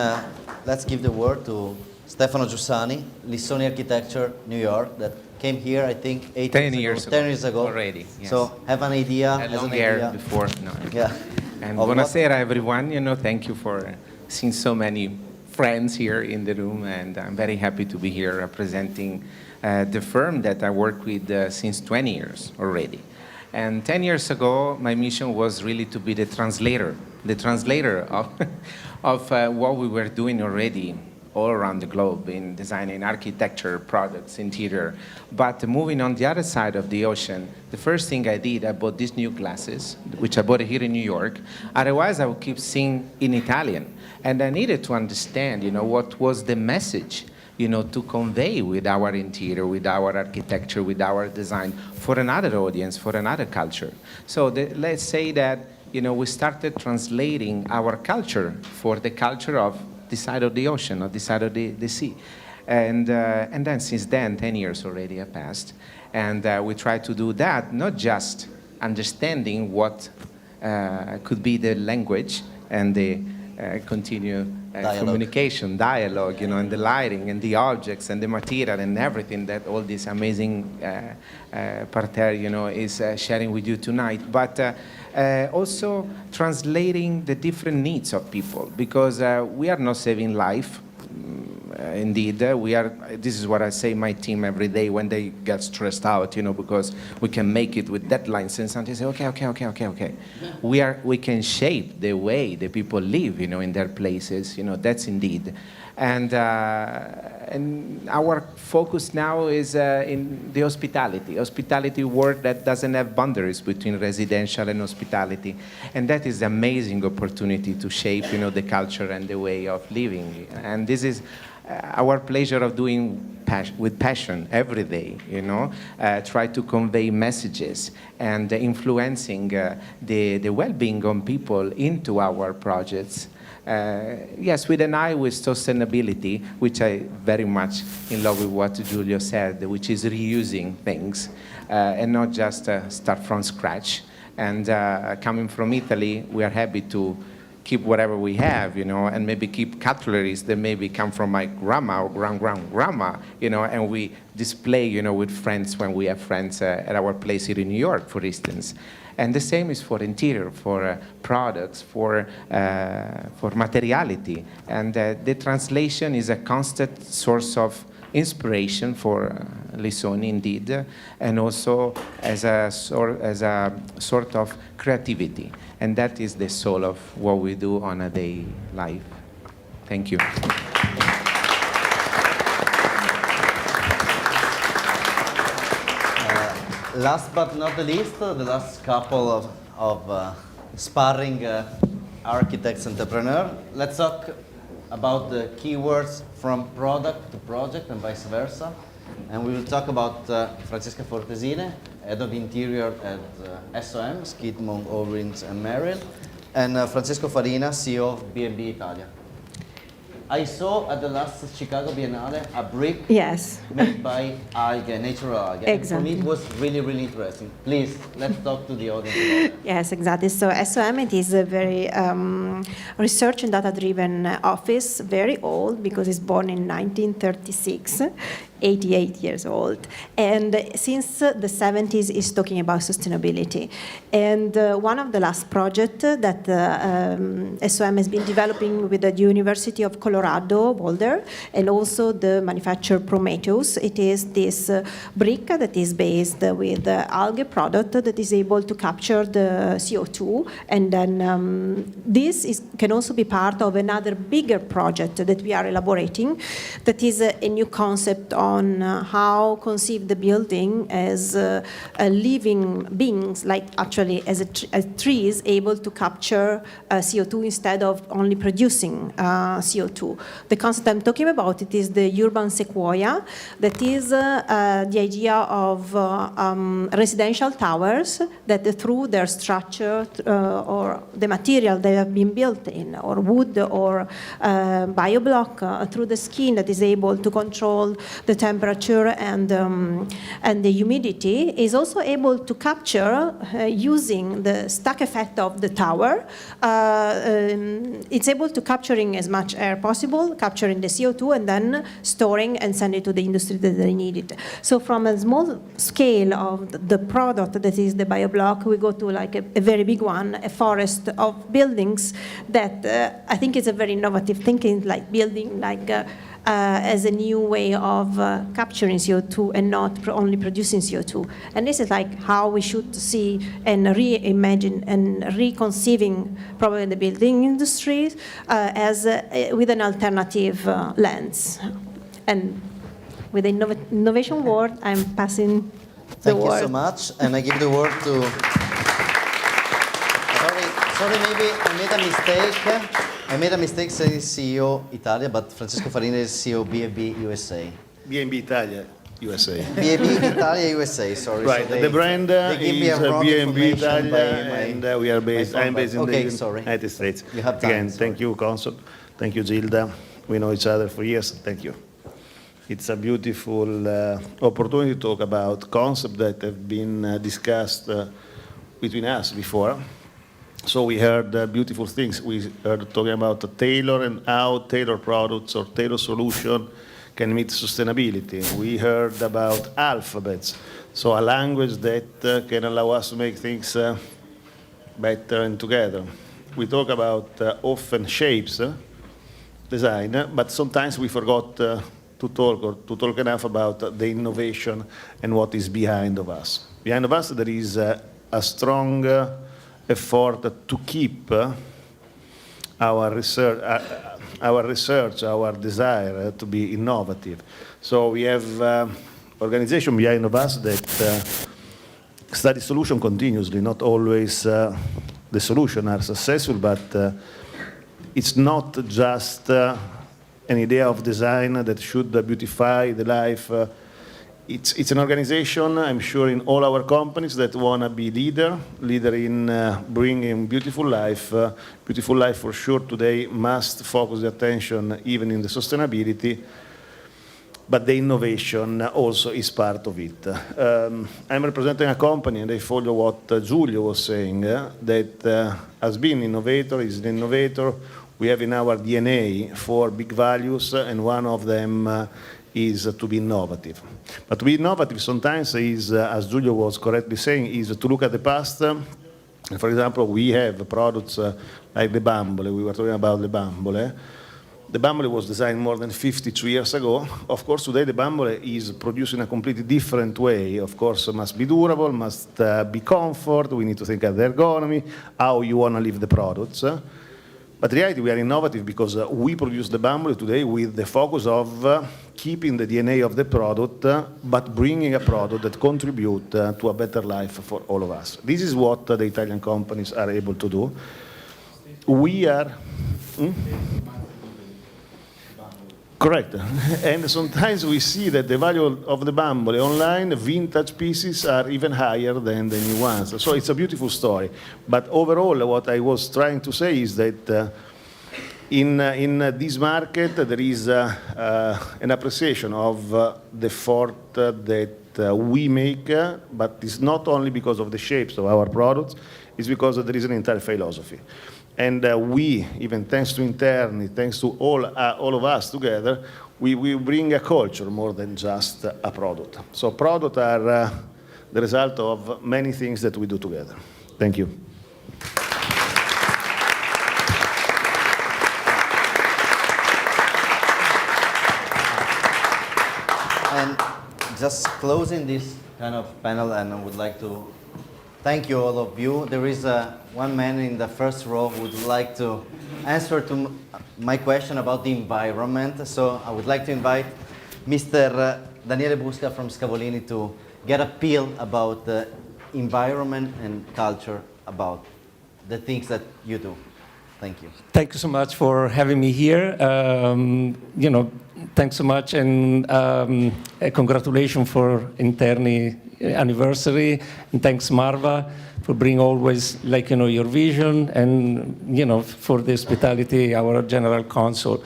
let's give the word to Stefano Giussani, Lissoni Architecture, New York, that came here, I think, 10 years ago. Already, yes. So have an idea. I had long hair before. No. Yeah. And buonasera, everyone. Thank you for seeing so many friends here in the room, and I'm very happy to be here representing the firm that I work with since 20 years already. And 10 years ago, my mission was really to be the translator of what we were doing already all around the globe in designing architecture, products, interior. But moving on the other side of the ocean, the first thing I did, I bought these new glasses, which I bought here in New York. Otherwise, I would keep seeing in Italian. And I needed to understand, what was the message, to convey with our interior, with our architecture, with our design for another audience, for another culture. So let's say that, we started translating our culture for the culture of this side of the ocean, or this side of the sea. And then since then, 10 years already have passed. And we try to do that, not just understanding what could be the language and the continue communication, dialogue, and the lighting and the objects and the material and everything that all this amazing parterre, is sharing with you tonight. But also translating the different needs of people, because we are not saving life. Indeed, this is what I say my team every day when they get stressed out, because we can make it with deadlines and something. Say, okay. We can shape the way the people live, in their places. That's indeed. And our focus now is in the hospitality world that doesn't have boundaries between residential and hospitality. And that is an amazing opportunity to shape, the culture and the way of living. And this is our pleasure of doing with passion every day, try to convey messages and influencing the well-being of people into our projects. Yes, with an eye with sustainability, which I very much in love with what Giulio said, which is reusing things and not just start from scratch. And coming from Italy, we are happy to keep whatever we have, and maybe keep cutleries that maybe come from my grandma or grandma, and we display, with friends when we have friends at our place here in New York, for instance. And the same is for interior, for products, for materiality. And the translation is a constant source of inspiration for Lissoni, indeed, and also as a sort of creativity. And that is the soul of what we do on a daily life. Thank you. Last but not the least, the last couple of sparring architects, entrepreneurs. Let's talk about the keywords from product to project and vice versa. And we will talk about Francesca Fortesine, Head of Interior at SOM, Skidmore, Owens and Merrill, and Francesco Farina, CEO of B&B Italia. I saw at the last Chicago Biennale a brick made by algae, natural algae. Exactly. And for me, it was really, really interesting. Please, let's talk to the audience about it. Yes, exactly. So SOM, it is a very research and data-driven office, very old because it's born in 1936. 88 years old, and since the 70s is talking about sustainability. And one of the last projects that SOM has been developing with the University of Colorado, Boulder, and also the manufacturer Prometheus, it is this brick that is based with algae product that is able to capture the CO2, and then this can also be part of another bigger project that we are elaborating, that is a new concept on how conceive the building as living beings, like actually as trees able to capture CO2 instead of only producing CO2. The concept I'm talking about, it is the urban sequoia, that is the idea of residential towers that through their structure or the material they have been built in, or wood or bioblock, through the skin that is able to control the temperature and the humidity, is also able to capture using the stack effect of the tower. It's able to capturing as much air possible, capturing the CO2 and then storing and send it to the industry that they need it. So from a small scale of the product that is the bioblock, we go to like a very big one, a forest of buildings that I think is a very innovative thinking, like building like as a new way of capturing CO2 and not only producing CO2. And this is like how we should see and reimagine and reconceiving probably the building industry as with an alternative lens. And with the innovation word, I'm passing the word. Thank you so much. And I give the word to... Sorry, maybe I made a mistake. I made a mistake saying CEO Italia, but Francesco Farina is CEO B&B USA. B&B Italia USA. B&B Italia USA, sorry. Right, so the brand is B&B Italia, and we are based, I'm based in the United States. You have time, Again, thank you, Consul. Thank you, Gilda. We know each other for years. Thank you. It's a beautiful opportunity to talk about concepts that have been discussed between us before. So we heard beautiful things. We heard talking about the tailor and how tailor products or tailor solution can meet sustainability. We heard about alphabets, so a language that can allow us to make things better and together. We talk about often shapes, design, but sometimes we forgot to talk enough about the innovation and what is behind of us. Behind of us there is a strong effort to keep our research, our desire to be innovative. So we have organization behind of us that study solution continuously. Not always the solution are successful, but it's not just an idea of design that should beautify the life. It's an organization, I'm sure, in all our companies that want to be leader in bringing beautiful life. Beautiful life, for sure, today must focus the attention even in the sustainability, but the innovation also is part of it. I'm representing a company, and I follow what Giulio was saying, that has been innovator, is an innovator. We have in our DNA 4 big values, and one of them is to be innovative. But to be innovative sometimes is, as Giulio was correctly saying, is to look at the past. For example, we have products like the Bambole. We were talking about the Bambole. The Bambole was designed more than 52 years ago. Of course, today the Bambole is produced in a completely different way. Of course, it must be durable, must be comfort. We need to think of the ergonomy, how you want to leave the products. But in reality, we are innovative because we produce the Bambole today with the focus of keeping the DNA of the product, but bringing a product that contributes to a better life for all of us. This is what the Italian companies are able to do. We are... Correct. And sometimes we see that the value of the Bambole online, vintage pieces are even higher than the new ones. So it's a beautiful story. But overall, what I was trying to say is that in this market, there is an appreciation of the effort that we make, but it's not only because of the shapes of our products, it's because there is an entire philosophy. And we, even thanks to Interni, thanks to all of us together, we bring a culture more than just a product. So products are the result of many things that we do together. Thank you. And just closing this kind of panel, and I would like to thank you, all of you. There is one man in the first row who would like to answer to my question about the environment. So I would like to invite Mr. Daniele Busca from Scavolini to get a feel about the environment and culture, about the things that you do. Thank you. Thank you so much for having me here. Thanks so much, and congratulations for Interni anniversary, and thanks Marva for bringing always your vision, and for the hospitality, our general counsel.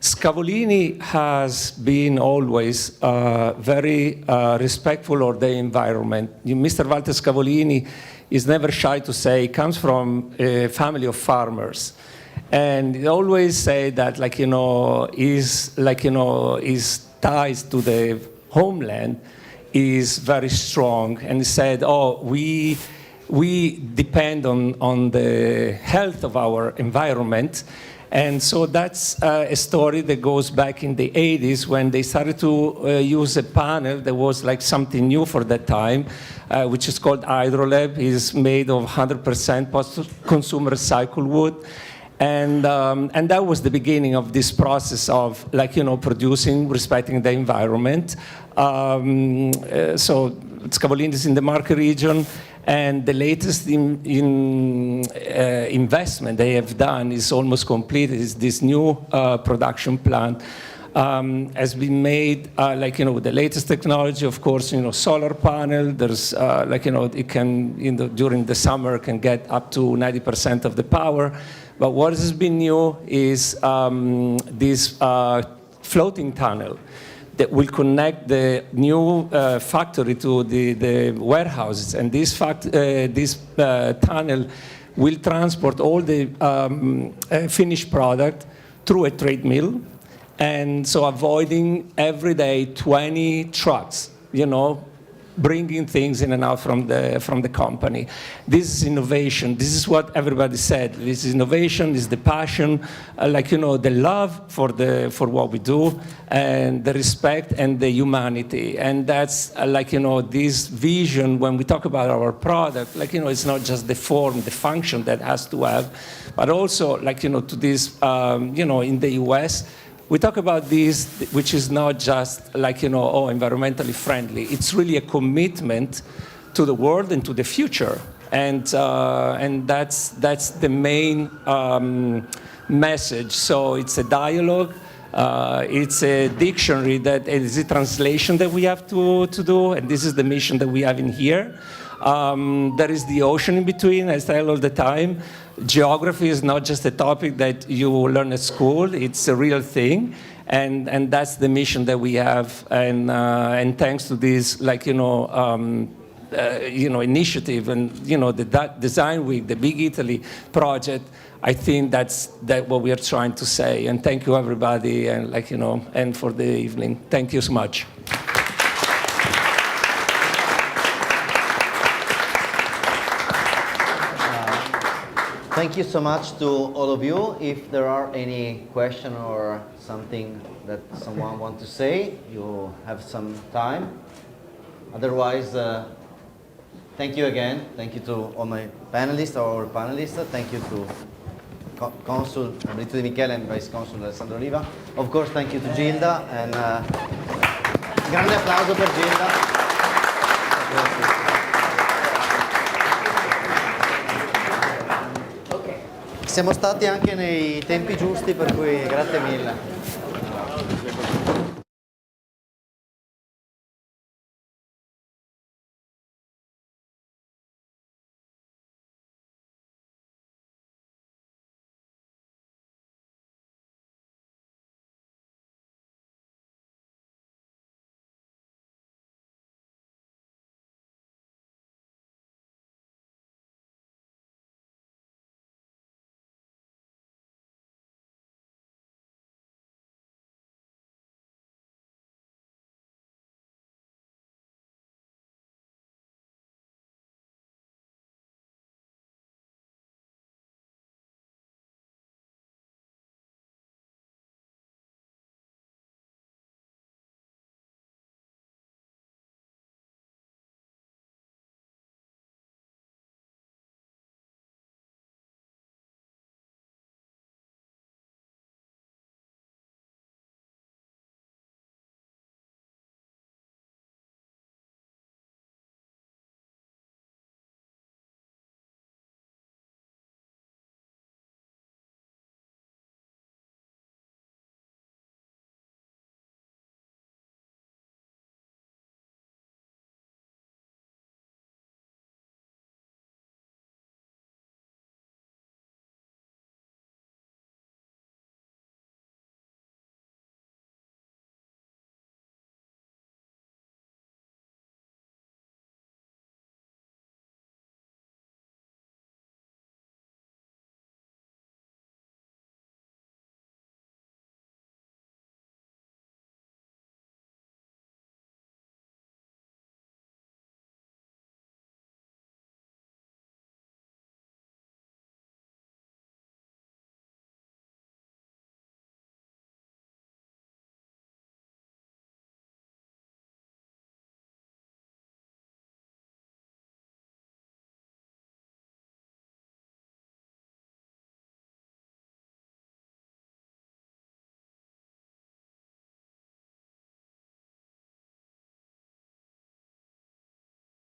Scavolini has been always very respectful of the environment. Mr. Walter Scavolini is never shy to say he comes from a family of farmers. And he always say that, his ties to the homeland is very strong. And he said, we depend on the health of our environment. And so that's a story that goes back in the 80s when they started to use a panel that was like something new for that time, which is called Hydrolab. It's made of 100% post-consumer recycled wood. And that was the beginning of this process of producing, respecting the environment. So Scavolini is in the Marche region, and the latest investment they have done is almost completed. Is this new production plant has been made, with the latest technology, of course, solar panel. There's, it can, during the summer, can get up to 90% of the power. But what has been new is this floating tunnel that will connect the new factory to the warehouses. And this tunnel will transport all the finished product through a trade mill. And so avoiding every day 20 trucks, bringing things in and out from the company. This is innovation. This is what everybody said. This is innovation, is the passion, the love for what we do, and the respect and the humanity. And that's this vision when we talk about our product. It's not just the form, the function that has to have, but also to this. In the U.S. we talk about this, which is not just environmentally friendly. It's really a commitment to the world and to the future, and that's the main message. So it's a dialogue. It's a dictionary that is a translation that we have to do, and this is the mission that we have in here. There is the ocean in between, I tell all the time. Geography is not just a topic that you learn at school, it's a real thing. And that's the mission that we have. And thanks to this, initiative and, the Design Week, the Big Italy project, I think that's what we are trying to say. And thank you, everybody, and, and for the evening. Thank you so much. Thank you so much to all of you. If there are any question or something that someone wants to say, you have some time. Otherwise, thank you again. Thank you to all my panelists, our panelists. Thank you to Consul Brito Di Michele and Vice Consul Alessandro Oliva. Of course, thank you to Gilda, and grande applauso per Gilda. Siamo stati anche nei tempi giusti, per cui grazie mille.